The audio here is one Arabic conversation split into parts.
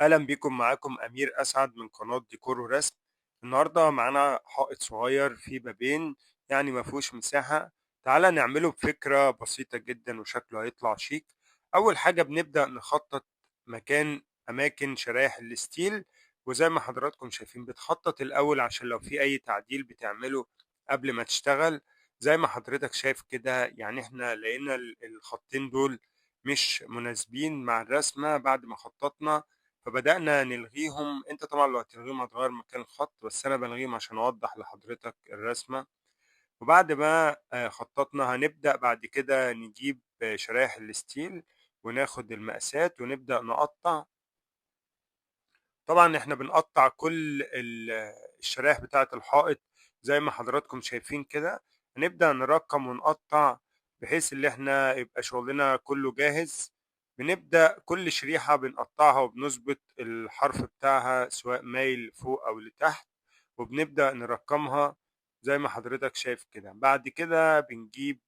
أهلا بيكم. معاكم أمير أسعد من قناة ديكور ورسم. النهاردة معانا حائط صغير فيه بابين، يعني مفهوش مساحة. تعالى نعمله بفكرة بسيطة جدا وشكله هيطلع شيك. أول حاجة بنبدأ نخطط أماكن شرايح الستيل، وزي ما حضراتكم شايفين بتخطط الأول عشان لو في أي تعديل بتعمله قبل ما تشتغل. زي ما حضرتك شايف كده، يعني احنا لقينا الخطين دول مش مناسبين مع الرسمة بعد ما خططنا، فبدأنا نلغيهم. انت طبعا لو هتلغيهم هتغير مكان الخط، بس انا بلغيهم عشان اوضح لحضرتك الرسمة. وبعد ما خططنا هنبدأ بعد كده نجيب شرايح الستيل وناخد المقاسات ونبدأ نقطع. طبعا احنا بنقطع كل الشرايح بتاعة الحائط زي ما حضراتكم شايفين كده. هنبدأ نرقم ونقطع بحيث ان احنا يبقى شغلنا كله جاهز. بنبدأ كل شريحة بنقطعها وبنظبط الحرف بتاعها سواء مايل فوق او لتحت، وبنبدأ نرقمها زي ما حضرتك شايف كده. بعد كده بنجيب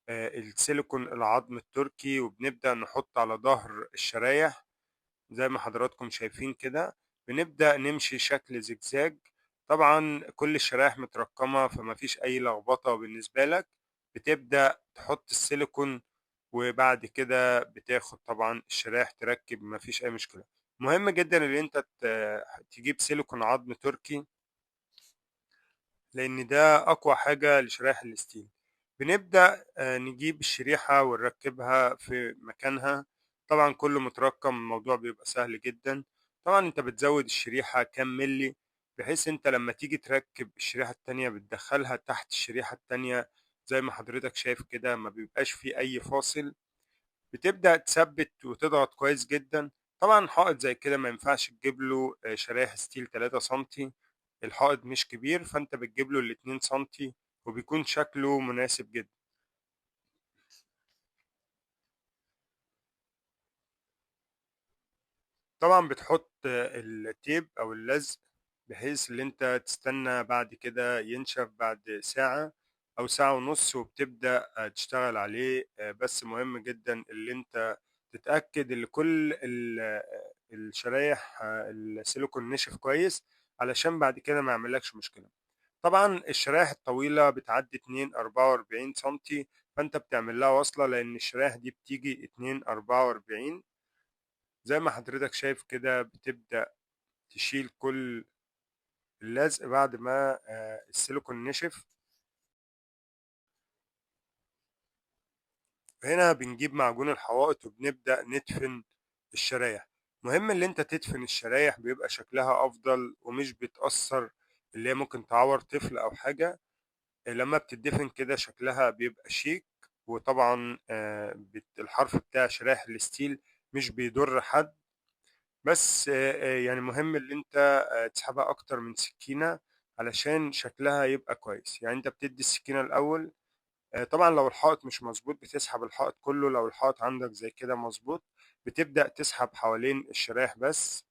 السيليكون العظم التركي وبنبدأ نحط على ظهر الشرايح زي ما حضراتكم شايفين كده. بنبدأ نمشي شكل زجزاج. طبعا كل الشرايح مترقمة فما فيش أي لخبطة بالنسبة لك. بتبدأ تحط السيليكون وبعد كده بتاخد طبعا الشرايح تركب، ما فيش أي مشكلة. مهم جدا ان انت تجيب سيليكون عظم تركي، لان ده اقوى حاجة لشرايح الستيل. بنبدأ نجيب الشريحة ونركبها في مكانها. طبعا كله مترقم، الموضوع بيبقى سهل جدا. طبعا انت بتزود الشريحة كام ملي بحيث انت لما تيجي تركب الشريحة التانية بتدخلها تحت الشريحة التانية زي ما حضرتك شايف كده، ما بيبقاش في اي فاصل. بتبدأ تثبت وتضغط كويس جدا. طبعا حائط زي كده ما ينفعش تجيب له شرايح ستيل 3 سنتي، الحائط مش كبير، فانت بتجيب له ال 2 سنتي وبيكون شكله مناسب جدا. طبعا بتحط التيب او اللزق بحيث ان انت تستنى بعد كده ينشف بعد ساعة او ساعة ونص وبتبدأ تشتغل عليه. بس مهم جدا اللي انت تتأكد ان كل الشرايح السيليكون نشف كويس علشان بعد كده ما يعملكش مشكلة. طبعا الشرايح الطويلة بتعدي 2 44 سنتي، فانت بتعمل لها وصلة لان الشرايح دي بتيجي 2 44. زي ما حضرتك شايف كده بتبدأ تشيل كل اللزق بعد ما السيليكون نشف. هنا بنجيب معجون الحوائط وبنبدأ ندفن الشرايح. مهم اللي انت تدفن الشرايح بيبقى شكلها افضل ومش بتأثر، اللي هي ممكن تعور طفل او حاجة. لما بتدفن كده شكلها بيبقى شيك. وطبعا الحرف بتاع شرايح الستيل مش بيضر حد. بس يعني مهم اللي انت تسحبها اكتر من سكينة علشان شكلها يبقى كويس. يعني انت بتدي السكينة الاول. طبعا لو الحائط مش مظبوط بتسحب الحائط كله، لو الحائط عندك زي كده مظبوط بتبدأ تسحب حوالين الشرايح بس.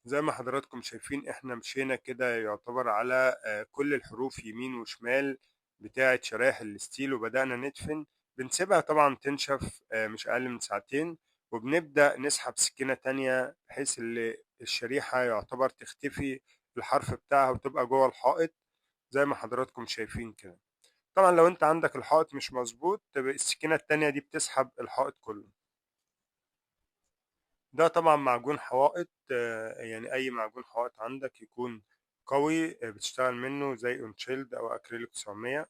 زي ما حضراتكم شايفين احنا مشينا كده يعتبر على كل الحروف يمين وشمال بتاعة شرايح الستيل وبدأنا ندفن. بنسيبها طبعا تنشف مش أقل من ساعتين، وبنبدأ نسحب سكينة تانية بحيث اللي الشريحة يعتبر تختفي الحرف بتاعها وتبقى جوه الحائط زي ما حضراتكم شايفين كده. طبعا لو انت عندك الحائط مش مظبوط تبقى السكينة التانية دي بتسحب الحائط كله. ده طبعا معجون حوائط، يعني اي معجون حوائط عندك يكون قوي بتشتغل منه زي اونشيلد او اكريليك 900.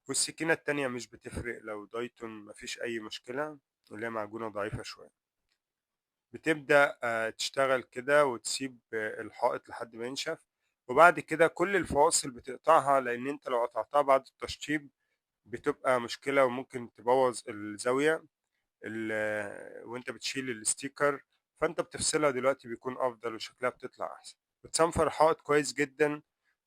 والسكينة التانية مش بتفرق، لو دايتون مفيش اي مشكلة، اللي هي معجونة ضعيفة شوية. بتبدأ تشتغل كده وتسيب الحائط لحد ما ينشف. وبعد كده كل الفواصل بتقطعها، لان انت لو قطعتها بعد التشطيب بتبقى مشكلة وممكن تبوظ الزاوية وانت بتشيل الستيكر. فانت بتفصلها دلوقتي بيكون افضل وشكلها بتطلع احسن. بتصنفر الحائط كويس جدا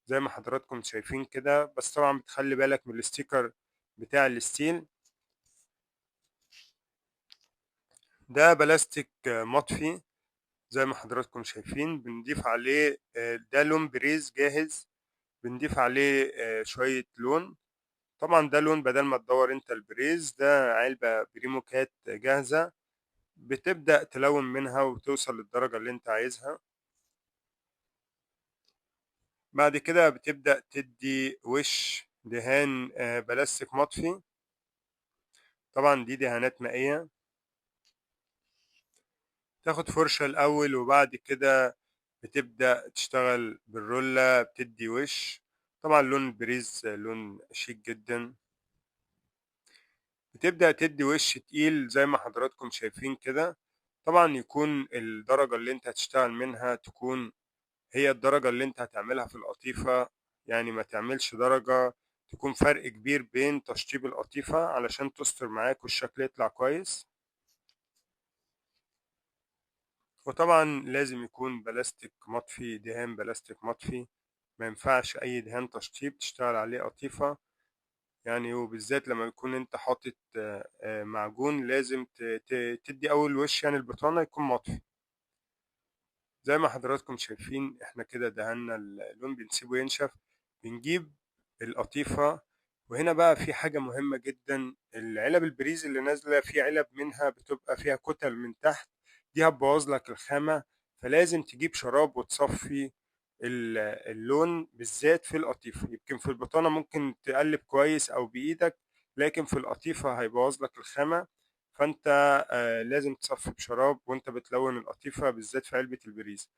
زي ما حضراتكم شايفين كده، بس طبعا بتخلي بالك من الستيكر بتاع الستيل. ده بلاستيك مطفي زي ما حضراتكم شايفين. بنضيف عليه ده لون بريز جاهز، بنضيف عليه شوية لون. طبعا ده لون بدل ما تدور انت البريز، ده علبة بريموكات جاهزة بتبدأ تلون منها وتوصل للدرجة اللي انت عايزها. بعد كده بتبدأ تدي وش دهان بلاستيك مطفي، طبعا دي دهانات مائية. تاخد فرشة الأول وبعد كده بتبدأ تشتغل بالرولة، بتدي وش. طبعا لون البريز لون شيك جدا. بتبدأ تدي وش تقيل زي ما حضراتكم شايفين كده. طبعا يكون الدرجة اللي انت هتشتغل منها تكون هي الدرجة اللي انت هتعملها في القطيفة، يعني ما تعملش درجة تكون فرق كبير بين تشطيب القطيفة علشان تستر معاك والشكل يطلع كويس. وطبعا لازم يكون بلاستيك مطفي، دهان بلاستيك مطفي، ما ينفعش اي دهان تشطيب تشتغل عليه قطيفة يعني. وبالذات لما يكون انت حاطط معجون لازم تدي اول وش، يعني البطانة يكون مطفي. زي ما حضراتكم شايفين احنا كده دهنا اللون، بنسيبه ينشف، بنجيب القطيفة. وهنا بقى في حاجة مهمة جدا، العلب البريز اللي نازلة في علب منها بتبقى فيها كتل من تحت، دي هتبوظ لك الخامة. فلازم تجيب شراب وتصفي اللون بالذات في القطيفة. يمكن في البطانة ممكن تقلب كويس أو بإيدك، لكن في القطيفة هيبوظ لك الخامة. فأنت لازم تصفي بشراب وأنت بتلون القطيفة بالذات في علبة البريز.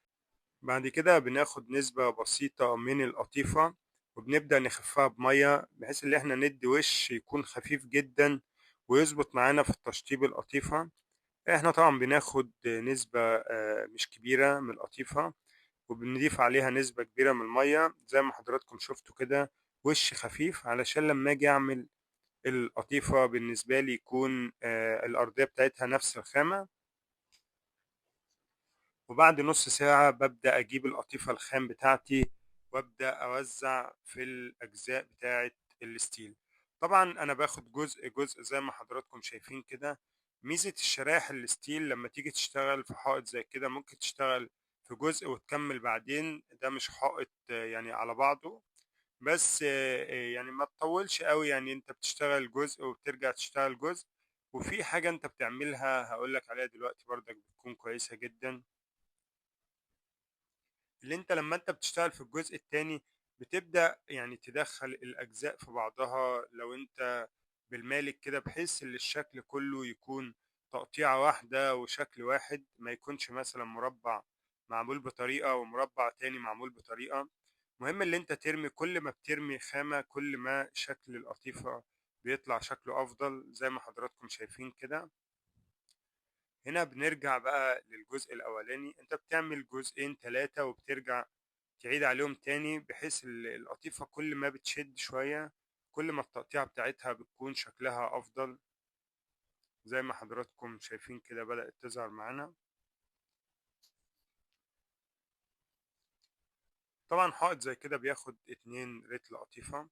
بعد كده بناخد نسبة بسيطة من القطيفة وبنبدأ نخفها بمية بحيث ان احنا ندي وش يكون خفيف جدا ويظبط معانا في التشطيب القطيفة. احنا طبعا بناخد نسبة مش كبيرة من القطيفة وبنضيف عليها نسبة كبيرة من المية زي ما حضراتكم شفتوا كده، وش خفيف علشان لما اجي اعمل القطيفة بالنسبة لي يكون الأرضية بتاعتها نفس الخامة. وبعد نص ساعة ببدأ أجيب القطيفة الخام بتاعتي وأبدأ أوزع في الأجزاء بتاعة الستيل. طبعا أنا باخد جزء جزء زي ما حضراتكم شايفين كده. ميزة الشرايح الستيل لما تيجي تشتغل في حائط زي كده ممكن تشتغل في جزء وتكمل بعدين، ده مش حائط يعني على بعضه، بس يعني ما تطولش قوي، يعني انت بتشتغل جزء وبترجع تشتغل جزء. وفي حاجة انت بتعملها هقولك عليها دلوقتي برضك بتكون كويسة جدا، اللي انت لما انت بتشتغل في الجزء التاني بتبدأ يعني تدخل الأجزاء في بعضها لو انت بالمالك كده، بحيث ان الشكل كله يكون تقطيعة واحدة وشكل واحد، ما يكونش مثلا مربع معمول بطريقة ومربع تاني معمول بطريقة. مهم اللي انت ترمي، كل ما بترمي خامة كل ما شكل القطيفة بيطلع شكله أفضل زي ما حضراتكم شايفين كده. هنا بنرجع بقى للجزء الأولاني، انت بتعمل جزئين تلاتة وبترجع تعيد عليهم تاني بحيث القطيفة كل ما بتشد شوية كل ما التقطيعة بتاعتها بتكون شكلها أفضل زي ما حضراتكم شايفين كده بدأت تظهر معانا. طبعا حائط زي كده بياخد 2 رتل قطيفة.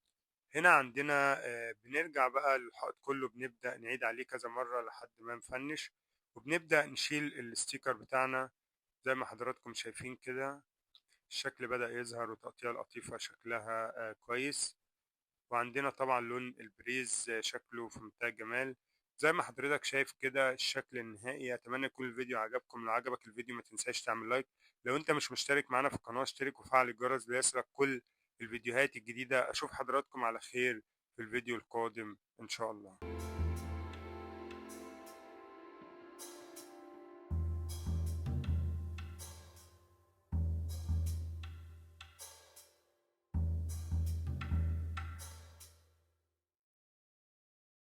هنا عندنا بنرجع بقى للحائط كله، بنبدأ نعيد عليه كذا مرة لحد ما نفنش، وبنبدأ نشيل الستيكر بتاعنا زي ما حضراتكم شايفين كده. الشكل بدأ يظهر وتقطيع القطيفة شكلها كويس. وعندنا طبعا لون البريز شكله في منتهى الجمال زي ما حضرتك شايف كده الشكل النهائي. اتمنى يكون الفيديو عجبكم، لو عجبك الفيديو ما تنساش تعمل لايك. لو انت مش مشترك معنا في القناة اشترك وفعل الجرس ليصلك كل الفيديوهات الجديدة. اشوف حضراتكم على خير في الفيديو القادم ان شاء الله.